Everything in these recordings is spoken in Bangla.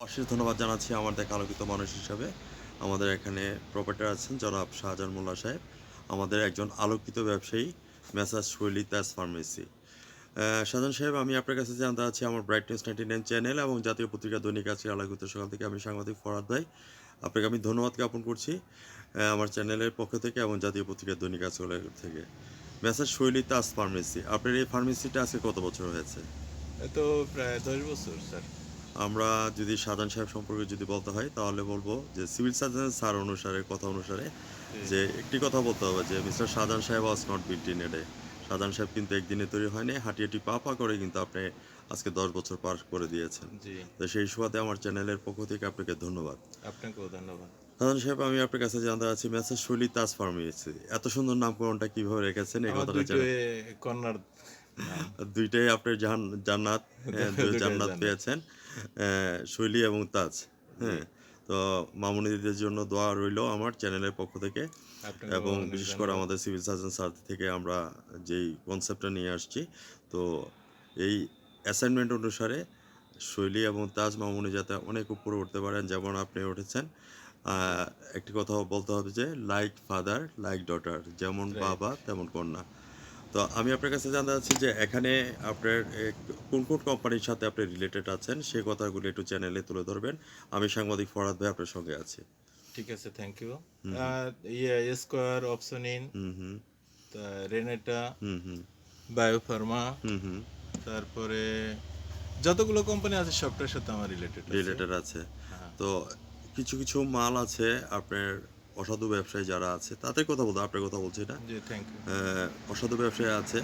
অশেষ ধন্যবাদ জানাচ্ছি আমার দেখা আলোকিত মানুষ হিসাবে। আমাদের এখানে প্রোপাইটার আছেন জনাব শাহজাহান মোল্লা সাহেব। আমাদের একজন আলোকিত ব্যবসায়ী মেসার্স শৈলী তাজ ফার্মেসি। শাহজাহান সাহেব, আমি আপনার কাছে জানতে চাচ্ছি আমার ব্রাইটনেস 99 চ্যানেল এবং জাতীয় পত্রিকা দৈনিক আজকের আলোকিত সকাল থেকে আমি সাংবাদিক ফরহাদ ভাই। আপনাকে আমি ধন্যবাদ জ্ঞাপন করছি আমার চ্যানেলের পক্ষ থেকে এবং জাতীয় পত্রিকা দৈনিক আজকের থেকে। মেসার্স শৈলী তাজ ফার্মেসি, আপনার এই ফার্মেসিটা আজকে কত বছর হয়েছে? এ তো প্রায় 10 বছর স্যার। আমরা যদি শাহজাহান সাহেব সম্পর্কে যদি বলতে হয় তাহলে বলবো যে সিভিল সার্জন স্যার অনুসারে কথা অনুসারে যে একটি কথা বলতে হবে যে মিস্টার শাহজাহান সাহেব ওয়াজ not built in a day. Shahjahan সাহেব কিন্তু একদিনে তৈরি হয়নি, হাঁটিয়াটি পা পা করে কিন্তু আপনি আজকে 10 বছর পার করে দিয়েছেন। জি, তো সেই সুবাদে আমার চ্যানেলের পক্ষ থেকে আপনাকে ধন্যবাদ। আপনাকেও ধন্যবাদ। শাহজাহান সাহেব, আমি আপনার কাছে জানতে চাচ্ছি মেসার শৈলী তাজ ফার্মেসি এত সুন্দর নামকরণটা কিভাবে রেখেছেন এই আমার কথাটা দুইটো জানেন? কন্যার নাম। দুইটাই আপনার জান্নাত, হ্যাঁ, দুই দুটোই জান্নাত জানি। পেয়েছেন, শৈলী এবং তাজ। জি, হ্যাঁ, তো মামুনিদের জন্য দোয়া রইল আমার চ্যানেলের পক্ষ থেকে আপনাকেও এবং অনেক বিশেষ করে ধন্যবাদ। আমাদের সিভিল সার্জন স্যার থেকে আমরা যেই কনসেপ্টটা নিয়ে আসছি, তো এই অ্যাসাইনমেন্ট অনুসারে শৈলী এবং তাজ মামুনি যাতে অনেক উপরে উঠতে পারেন যেমন আপনি উঠেছেন। জি, আহ, একটি কথা বলতে হবে যে লাইক ফাদার লাইক ডটার, যেমন রাইট। বাবা তেমন কন্যা। তো আমি আপনার কাছে জানতে চাচ্ছি যে এখানে আপনার কোন কোন কোম্পানির সাথে আপনি রিলেটেড আছেন সেই কথাগুলো একটু চ্যানেলে তুলে ধরবেন। আমি সাংবাদিক ফরহাদ ভাই আপনার সঙ্গে আছি। ঠিক আছে, থ্যাংক ইউ। হুম হুম স্কোয়ার, অপসনিন, হুম হুম রেনেটা, হুম হুম বায়োফার্মা, হুম হুম তারপরে যতগুলো কোম্পানি আছে সবটার সাথে আমার রিলেটেড আছে। রিলেটেড আছে। হ্যাঁ, তো কিছু কিছু মাল আছে আপনার অসাধু ব্যবসায়ী যারা আছে তাদের কথা বলতে আপনার কথা বলছি না। জি, থ্যাংক ইউ। অসাধু ব্যবসায়ী আছে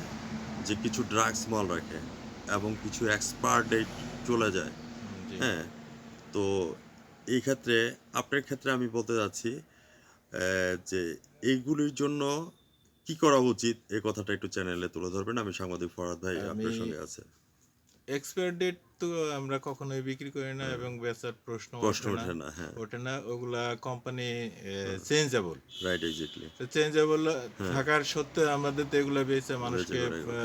যে কিছু ড্রাগস মাল রাখে এবং কিছু এক্সপায়ার ডেট চলে যায়। জি, হ্যাঁ, তো এই ক্ষেত্রে আপনার ক্ষেত্রে আমি বলতে চাচ্ছি যে এইগুলির জন্য কি করা উচিত এই কথাটা একটু চ্যানেলে তুলে ধরবেন। আমি সাংবাদিক ফরহাদ ভাই আমি আপনার সঙ্গে আছে। এক্সপায়ার ডেট তো আমরা কখনোই বিক্রি করি না হ্যাঁ, এবং বেচার প্রশ্ন প্রশ্ন ওঠে না। ওঠে না। হ্যাঁ, ওগুলা কোম্পানি হ্যাঁ, চেঞ্জেবল। Right, exactly. তো চেঞ্জেবল হ্যাঁ, থাকার সত্ত্বেও আমাদের তো এগুলো বেচে বেঁচে মানুষকে বেড়াই করতে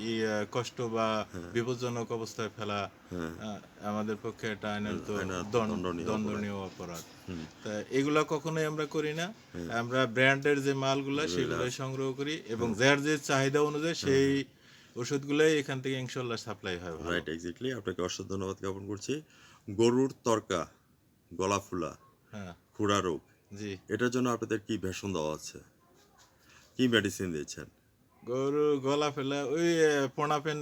হয়। কষ্ট বা হ্যাঁ, বিপজ্জনক অবস্থায় ফেলা হ্যাঁ, আহ, আমাদের পক্ষে এটা আইনত আইনত দণ্ডনীয় অপরাধ। দণ্ডনীয় অপরাধ। হুম, তা এগুলা কখনোই আমরা করি না। হ্যাঁ, আমরা ব্র্যান্ডের যে মালগুলা যেগুলো সেগুলোই আছে। সংগ্রহ করি এবং হ্যাঁ, যার যে চাহিদা অনুযায়ী হ্যাঁ, সেই হ্যাঁ, ওষুধগুলাই এখান থেকে ইনশাল্লাহ সাপ্লাই হয় ভালো। Right, exactly. আপনাকে অসংখ্য ধন্যবাদ জ্ঞাপন করছি। গরুর তরকা, গলা ফুলা, হ্যাঁ, খুরা রোগ, জি। এটার জন্য আপনাদের কি ভেষণ দেওয়া আছে? কি মেডিসিন দিয়েছেন? গরু গলা ফেলা ওই পোনাপেন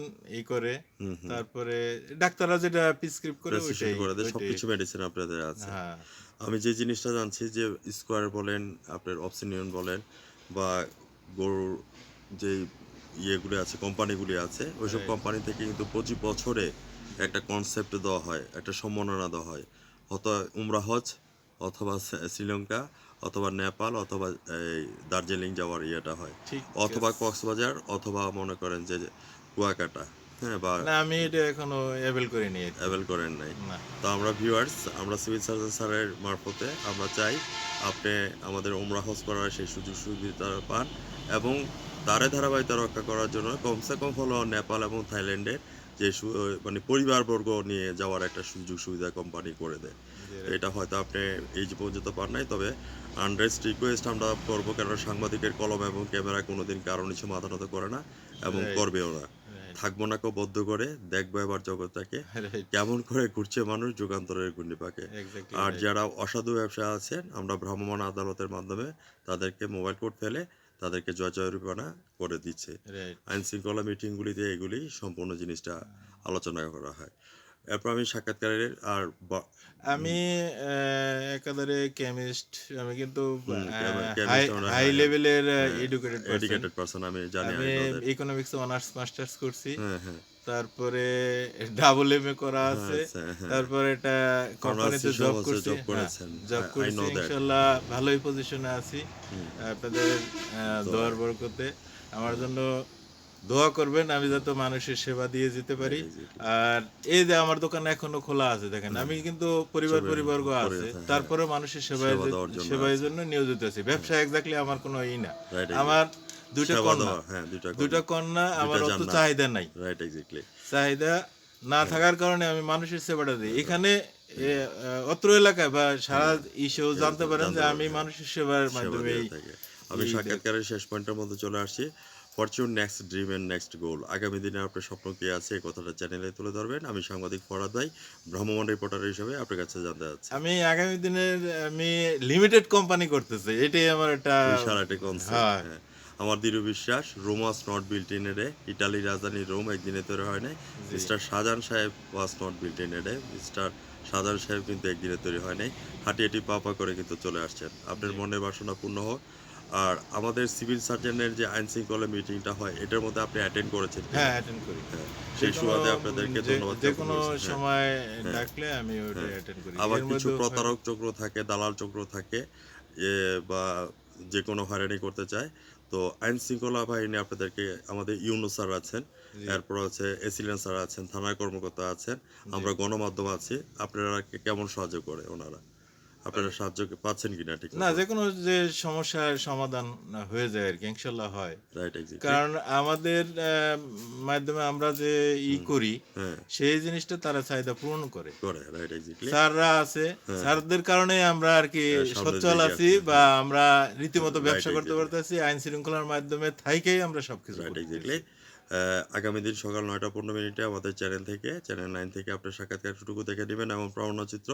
করে। হুম হুম তারপরে ডাক্তাররা যেটা প্রিসক্রাইব করে প্রেসক্রিপশন ওইটাই করে দেয়, ওইটাই সবকিছু মেডিসিন আপনাদের আছে। হ্যাঁ, আমি যে জিনিসটা জানছি যে স্কোয়ার বলেন, আপনার অপসিনিয়ন বলেন বা গরুর যে ইয়েগুলি আছে, কোম্পানিগুলি আছে, ওইসব রাইট, কোম্পানি থেকে কিন্তু প্রতি বছরে জি, একটা কনসেপ্ট দেওয়া হয়, একটা সম্মাননা দেওয়া হয়। হয়তো উমরা হজ অথবা শ্রীলঙ্কা অথবা নেপাল অথবা এই দার্জিলিং যাওয়ার ইয়েটা হয়, ঠিক অথবা আছে। কক্সবাজার অথবা মনে করেন যে কুয়াকাটা। হ্যাঁ, বা না, আমি এটা এখনো অ্যাভেল করিনি আর কি। অ্যাভেল করেন নাই। না, তো আমরা ভিউয়ার্স, আমরা সিভিল সার্জন স্যারের মারফতে আমরা চাই আপনি আমাদের উমরা হজ করার সেই সুযোগ সুবিধা পান এবং তারে ধারাবাহিকতা রক্ষা করার জন্য কমসে কম হলো নেপাল এবং থাইল্যান্ডের যে মানে পরিবারবর্গ নিয়ে যাওয়ার একটা সুযোগ সুবিধা কোম্পানি করে দেয়। জি, তো রাইট, এটা হয়তো আপনি এই যে পর্যন্ত পান নাই, তবে আন্ডারেস্ট রিকোয়েস্ট আমরা করবো, কেন সাংবাদিকের কলম এবং ক্যামেরা কোনোদিন কারো নিচে মাথা নত করে না এবং রাইট, করবেও না। রাইট, থাকবো না কেউ বদ্ধ করে, দেখবো এবার জগৎটাকে রাইট, কেমন করে ঘুরছে মানুষ যুগান্তরের ঘূর্ণিপাকে। এক্স্যাক্টলি আর রাইট। যারা অসাধু ব্যবসা আছেন আমরা ভ্রাম্যমাণ আদালতের মাধ্যমে তাদেরকে মোবাইল কোর্ট ফেলে তাদেরকে জয়জরিমানা করে দিচ্ছে। রাইট। আইন শৃঙ্খলা মিটিংগুলিতে এগুলি সম্পূর্ণ জিনিসটা আলোচনা করা হয়। এরপর আমি সাক্ষাৎকারের আর আমি একেবারে কেমিস্ট। আমি কিন্তু হাই কেমিস্ট, হাই লেভেলের হ্যাঁ, এডুকেটেড পারসন। এডুকেটেড পারসন, আমি জানি আমি ওদের। ইকোনমিক্সে অনার্স মাস্টার্স করছি। হ্যাঁ হ্যাঁ তারপরে ডাবল এমএ করা হ্যাঁ, আছে। আচ্ছা, হ্যাঁ, তারপরে একটা কোম্পানিতে ফার্মাসিস্ট জব হচ্ছে, করছি। জব হ্যাঁ, করেছেন। জব আই করছি। Know that. ইনশাল্লাহ ভালোই পজিশনে আছি। হুম, আপনাদের তো দোয়ার বরকতে আমার হ্যাঁ, জন্য দোয়া করবেন আমি যাতে মানুষের সেবা দিয়ে যেতে রাইট, পারি। এক্স্যাক্টলি। আর এই যে আমার দোকান এখনো খোলা আছে দেখেন। হ্যাঁ, আমি কিন্তু ছবি পরিবর্গ পরে আছে। হ্যাঁ, তারপরেও মানুষের সেবা দেওয়ার জন্য সেবায় আছে। জন্য নিয়োজিত আছি। হ্যাঁ, ব্যবসা এক্স্যাক্টলি আমার কোনো না। রাইট, আমার এক্স্যাক্টলি। ২ টা সেবা কন্যা। দেওয়া, হ্যাঁ, ২ টা ২ টা কন্যা, কন্যা ২ আমার টা অত জান্নাত। চাহিদা নাই। Right, exactly. চাহিদা না হ্যাঁ, থাকার কারণে আমি মানুষের সেবাটা দিই। হ্যাঁ, এখানে অত্র এলাকায় বা সারা ইসেও জানতে পারেন যে আমি মানুষের সেবার সেবা মাধ্যমে দিয়ে থাকে। আমি সাক্ষাৎকারের শেষ পয়েন্টের মধ্যে চলে আসছি। Fortune next dream and next goal. আগামী দিনে আপনার স্বপ্ন কি আছে এই কথাটা চ্যানেলে তুলে ধরবেন। আমি সাংবাদিক ফরহাদ ভাই, ভ্রাম্যমাণ রিপোর্টার হিসেবে আপনার কাছে জানতে চাচ্ছি। আমি আগামী দিনের আমি লিমিটেড কোম্পানি করতেছি, এটাই আমার একটা বিশাল একটা কনসেপ্ট। হ্যাঁ হ্যাঁ, আমার দৃঢ় বিশ্বাস Rome was not built in a day. ইটালির রাজধানী রোম একদিনে তৈরি হয় নাই। জি। মিস্টার শাহজাহান সাহেব ওয়াজ not built in a day. Mister Shahjahan সাহেব কিন্তু একদিনে তৈরি হয় নাই। হাঁটি পা পা করে কিন্তু চলে আসছেন। আপনার জি। মনের বাসনা পূর্ণ হোক। আর আমাদের সিভিল সার্জনের যে আইন শৃঙ্খলা মিটিংটা হয় এটার মধ্যে আপনি অ্যাটেন্ড করেছেন কিনা? হ্যাঁ অ্যাটেন্ড করি। হ্যাঁ, যে সেই কোনো সুবাদে আপনাদেরকে ধন্যবাদ যে জ্ঞাপন কোনো করছি। হ্যাঁ, সময় হ্যাঁ, ডাকলে আমি ওইটা হ্যাঁ। অ্যাটেন্ড করি। আবার এর কিছু মধ্যেও প্রতারক চক্র থাকে, দালাল চক্র থাকে, বা যে কোনো হয়রানি করতে চায়। তো আইন শৃঙ্খলা বাহিনী আপনাদেরকে, আমাদের ইউনূস স্যার আছেন, জি এরপর হচ্ছে এসিলেন্ট স্যার আছেন, থানার কর্মকর্তা আছেন, জি। আমরা গণমাধ্যম আছি। আপনারা কেমন সাহায্য করে ওনারা? আপনারা সাহায্য পাচ্ছেন কিনা ঠিক না মতো? যে কোনো যে সমস্যার সমাধান হয়ে যায় আর কি, ইনশাল্লাহ হয়। Right, exactly. কারণ আমাদের মাধ্যমে আমরা যে করি হ্যাঁ, সেই জিনিসটা তারা চাহিদা পূরণ করে। করে। Right, exactly. স্যাররা আছে, হ্যাঁ। স্যারদের কারণে আমরা আর কি সামনের সচ্ছল দিকে আছি আছে। বা আমরা রীতিমতো Right, ব্যবসা করতে exactly. পারতেছি, আইন শৃঙ্খলার মাধ্যমে থাইকেই আমরা সবকিছু রাইট, করতেছি। এক্সাক্টলি। আগামী দিন সকাল ৯টা ১৫ আমাদের চ্যানেল থেকে, চ্যানেল 9 থেকে আপনার সাক্ষাৎকারটুকু দেখে নেবেন এবং প্রামাণ্যচিত্র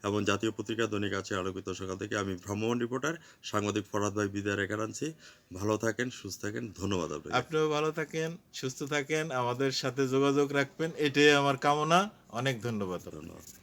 এবং জাতীয় পত্রিকা দৈনিক আছে আলোকিত সকাল থেকে। আমি ভ্রাম্যমাণ রিপোর্টার সাংবাদিক ফরহাদ ভাই বিদায় রেখে আনছি। ভালো থাকেন, সুস্থ থাকেন। ধন্যবাদ আপনাকে। আপনিও ভালো থাকেন, সুস্থ থাকেন, আমাদের সাথে যোগাযোগ রাখবেন, এটাই আমার কামনা। অনেক ধন্যবাদ আপনাকে। ধন্যবাদ।